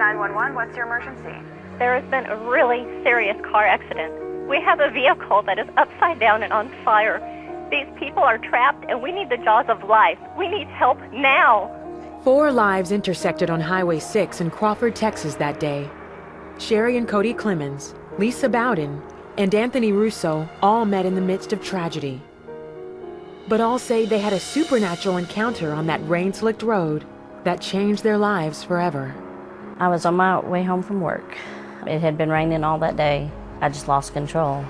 911, what's your emergency? There has been a really serious car accident. We have a vehicle that is upside down and on fire. These people are trapped and we need the jaws of life. We need help now. 4 lives intersected on Highway 6 in Crawford, Texas that day. Sherry and Cody Clemens, Lisa Bowden, and Anthony Russo all met in the midst of tragedy. But all say they had a supernatural encounter on that rain-slicked road that changed their lives forever. I was on my way home from work. It had been raining all that day. I just lost control.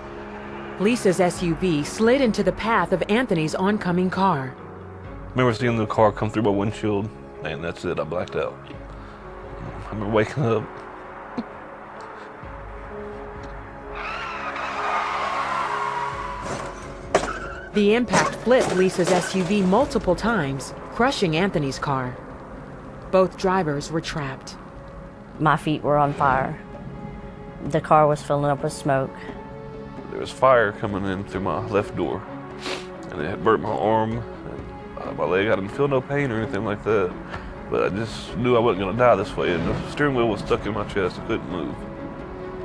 Lisa's SUV slid into the path of Anthony's oncoming car. I remember seeing the car come through my windshield, and that's it, I blacked out. I remember waking up. The impact flipped Lisa's SUV multiple times, crushing Anthony's car. Both drivers were trapped. My feet were on fire. The car was filling up with smoke. There was fire coming in through my left door, and it had burnt my arm and my leg. I didn't feel no pain or anything like that, but I just knew I wasn't going to die this way, and the steering wheel was stuck in my chest. I couldn't move.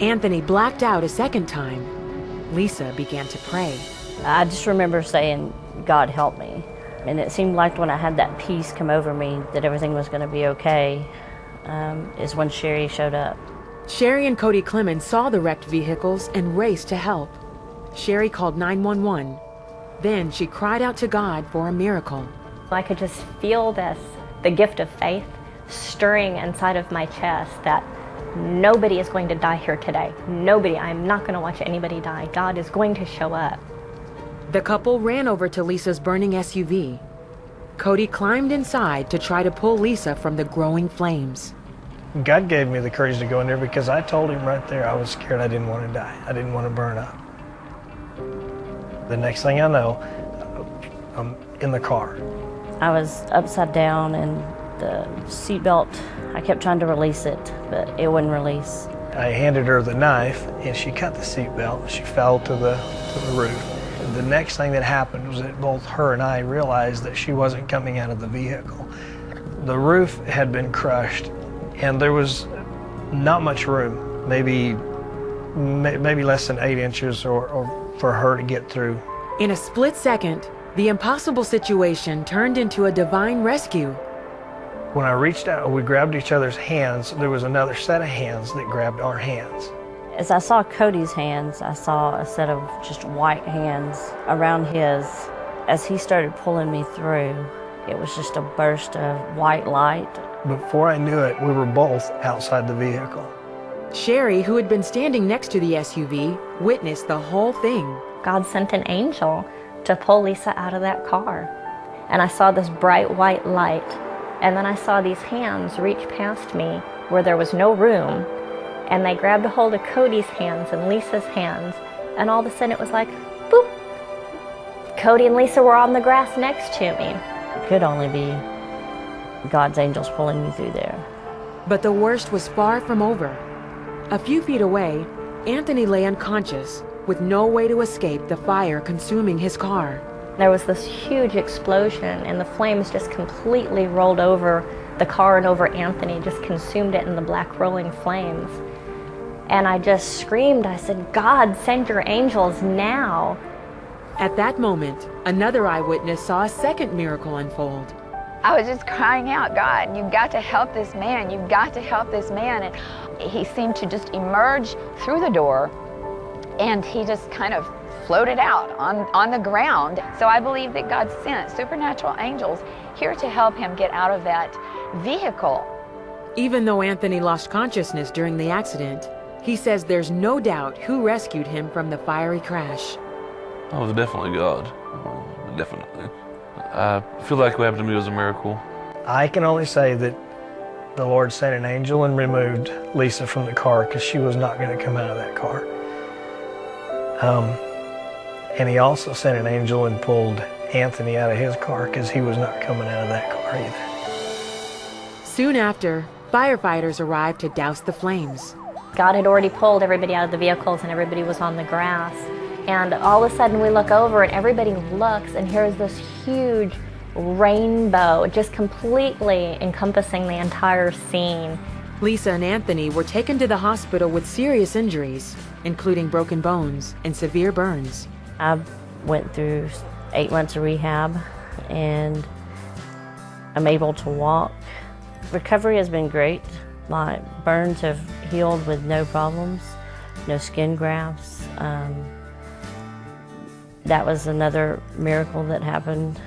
Anthony blacked out a second time. Lisa began to pray. I just remember saying, God help me. And it seemed like when I had that peace come over me that everything was going to be okay, is when Sherry showed up. Sherry and Cody Clemens saw the wrecked vehicles and raced to help. Sherry called 911. Then she cried out to God for a miracle. I could just feel the gift of faith, stirring inside of my chest that nobody is going to die here today. Nobody. I'm not going to watch anybody die. God is going to show up. The couple ran over to Lisa's burning SUV. Cody climbed inside to try to pull Lisa from the growing flames. God gave me the courage to go in there because I told him right there I was scared. I didn't want to die. I didn't want to burn up. The next thing I know, I'm in the car. I was upside down and the seatbelt, I kept trying to release it, but it wouldn't release. I handed her the knife and she cut the seatbelt. She fell to the roof. The next thing that happened was that both her and I realized that she wasn't coming out of the vehicle. The roof had been crushed and there was not much room, maybe less than 8 inches or for her to get through. In a split second, the impossible situation turned into a divine rescue. When I reached out, we grabbed each other's hands. There was another set of hands that grabbed our hands. As I saw Cody's hands, I saw a set of just white hands around his. As he started pulling me through, it was just a burst of white light. Before I knew it, we were both outside the vehicle. Sherry, who had been standing next to the SUV, witnessed the whole thing. God sent an angel to pull Lisa out of that car. And I saw this bright white light. And then I saw these hands reach past me where there was no room. And they grabbed a hold of Cody's hands and Lisa's hands. And all of a sudden it was like, boop. Cody and Lisa were on the grass next to me. It could only be God's angels pulling me through there. But the worst was far from over. A few feet away, Anthony lay unconscious, with no way to escape the fire consuming his car. There was this huge explosion and the flames just completely rolled over the car and over Anthony, just consumed it in the black rolling flames. And I just screamed, I said, God, send your angels now. At that moment, another eyewitness saw a second miracle unfold. I was just crying out, God, you've got to help this man. You've got to help this man. And he seemed to just emerge through the door, and he just kind of floated out on the ground. So I believe that God sent supernatural angels here to help him get out of that vehicle. Even though Anthony lost consciousness during the accident, he says there's no doubt who rescued him from the fiery crash. Oh, it was definitely God. Definitely. I feel like what happened to me was a miracle. I can only say that the Lord sent an angel and removed Lisa from the car because she was not going to come out of that car. And he also sent an angel and pulled Anthony out of his car because he was not coming out of that car either. Soon after, firefighters arrived to douse the flames. God had already pulled everybody out of the vehicles and everybody was on the grass. And all of a sudden we look over and everybody looks and here's this huge rainbow just completely encompassing the entire scene Lisa and Anthony were taken to the hospital with serious injuries, including broken bones and severe burns. I went through 8 months of rehab, and I'm able to walk. Recovery has been great. My burns have healed with no problems, no skin grafts. That was another miracle that happened.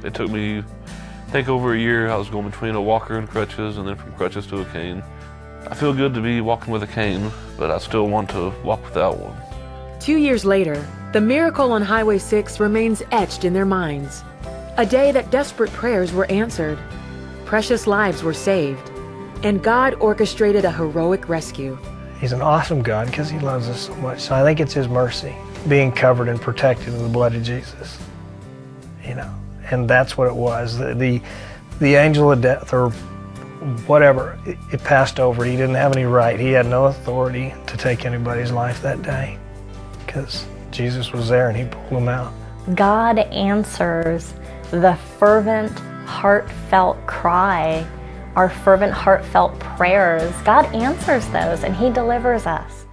It took me, I think, over a year. I was going between a walker and crutches, and then from crutches to a cane. I feel good to be walking with a cane, but I still want to walk without one. 2 years later, the miracle on Highway 6 remains etched in their minds. A day that desperate prayers were answered, precious lives were saved, and God orchestrated a heroic rescue. He's an awesome God because he loves us so much. So I think it's his mercy, being covered and protected in the blood of Jesus. You know, and that's what it was. The angel of death, or whatever, it passed over. He didn't have any right. He had no authority to take anybody's life that day because Jesus was there and he pulled him out. God answers the fervent, heartfelt cry, our fervent, heartfelt prayers. God answers those and he delivers us.